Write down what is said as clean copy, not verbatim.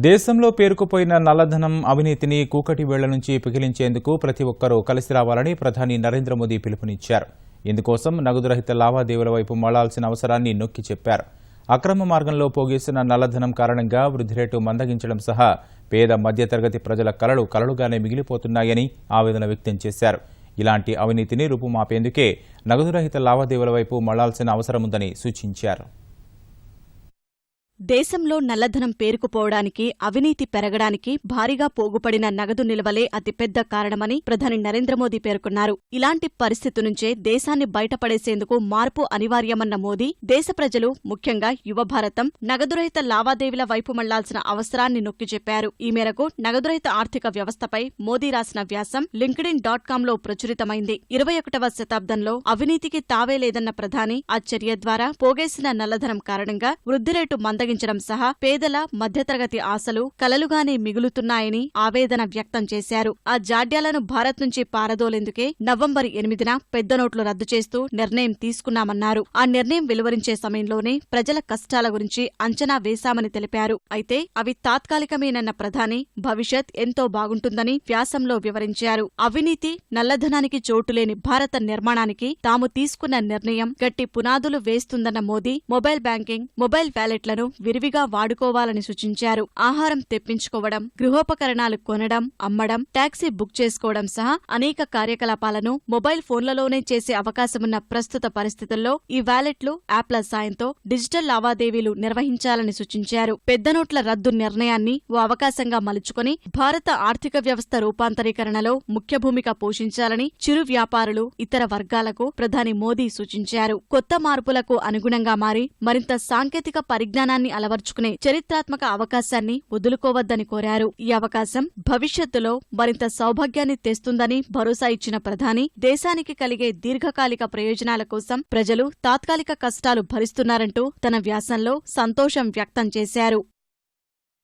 దేశంలో పేరుకుపోయిన నల్లధనం అవినీతిని కూకటి వేళ్ల నుంచి పిగిలించేందుకు ప్రతి ఒక్కరూ కలిసి రావాలని ప్రధాని నరేంద్ర మోదీ పిలుపునిచ్చారు. ఇందుకోసం నగదురహిత లావాదేవీల వైపు మళ్లాల్సిన అవసరాన్ని నొక్కి చెప్పారు. అక్రమ మార్గంలో పోగేసిన నల్లధనం కారణంగా వృద్ధి రేటు మందగించడం సహా పేద మధ్యతరగతి ప్రజల కలలుగానే మిగిలిపోతున్నాయని ఆవేదన వ్యక్తం చేశారు. ఇలాంటి అవినీతిని రూపుమాపేందుకే నగదురహిత లావాదేవీల వైపు మళ్లాల్సిన అవసరముందని సూచించారు. దేశంలో నల్లధనం పేరుకుపోవడానికి, అవినీతి పెరగడానికి భారీగా పోగుపడిన నగదు నిల్వలే అతిపెద్ద కారణమని ప్రధాని నరేంద్ర మోదీ పేర్కొన్నారు. ఇలాంటి పరిస్థితి నుంచే దేశాన్ని బయటపడేసేందుకు మార్పు అనివార్యమన్న మోదీ, దేశ ప్రజలు, ముఖ్యంగా యువభారతం నగదురహిత లావాదేవీల వైపు మళ్లాల్సిన అవసరాన్ని నొక్కి చెప్పారు. ఈ మేరకు నగదురహిత ఆర్థిక వ్యవస్థపై మోదీ రాసిన వ్యాసం linkedin.com లో ప్రచురితమైంది. 21వ శతాబ్దంలో అవినీతికి తావే లేదన్న ప్రధాని, ఆ చర్య ద్వారా పోగేసిన నల్లధనం కారణంగా వృద్ధిరేటు మందగించడం సహా పేదల, మధ్యతరగతి ఆశలు కలలుగానే మిగులుతున్నాయని ఆవేదన వ్యక్తం చేశారు. ఆ జాడ్యాలను భారత్ నుంచి పారదోలేందుకే నవంబర్ 8న పెద్ద నోట్లు రద్దు చేస్తూ నిర్ణయం తీసుకున్నామన్నారు. ఆ నిర్ణయం వెలువరించే సమయంలోనే ప్రజల కష్టాల గురించి అంచనా వేశామని తెలిపారు. అయితే అవి తాత్కాలికమేనన్న ప్రధాని, భవిష్యత్ ఎంతో బాగుంటుందని వ్యాసంలో వివరించారు. అవినీతి, నల్లధనానికి చోటులేని భారత నిర్మాణానికి తాము తీసుకున్న నిర్ణయం గట్టి పునాదులు వేస్తుందన్న మోదీ, మొబైల్ బ్యాంకింగ్, మొబైల్ వ్యాలెట్లను విరివిగా వాడుకోవాలని సూచించారు. ఆహారం తెప్పించుకోవడం, గృహోపకరణాలు కొనడం, అమ్మడం, టాక్సీ బుక్ చేసుకోవడం సహా అనేక కార్యకలాపాలను మొబైల్ ఫోన్లలోనే చేసే అవకాశమున్న ప్రస్తుత పరిస్థితుల్లో ఈ వ్యాలెట్లు, యాప్ల సాయంతో డిజిటల్ లావాదేవీలు నిర్వహించాలని సూచించారు. పెద్ద నోట్ల రద్దు నిర్ణయాన్ని ఓ అవకాశంగా మలుచుకుని భారత ఆర్థిక వ్యవస్థ రూపాంతరీకరణలో ముఖ్య భూమిక పోషించాలని చిరు వ్యాపారులు, ఇతర వర్గాలకు ప్రధాని మోదీ సూచించారు. కొత్త మార్పులకు అనుగుణంగా మారి మరింత సాంకేతిక పరిజ్ఞానాన్ని అలవర్చుకునే చరిత్రాత్మక అవకాశాన్ని వదులుకోవద్దని కోరారు. ఈ అవకాశం భవిష్యత్తులో మరింత సౌభాగ్యాన్ని తెస్తుందని భరోసా ఇచ్చిన ప్రధాని, దేశానికి కలిగే దీర్ఘకాలిక ప్రయోజనాల కోసం ప్రజలు తాత్కాలిక కష్టాలు భరిస్తున్నారంటూ తన వ్యాసంలో సంతోషం వ్యక్తం చేశారు.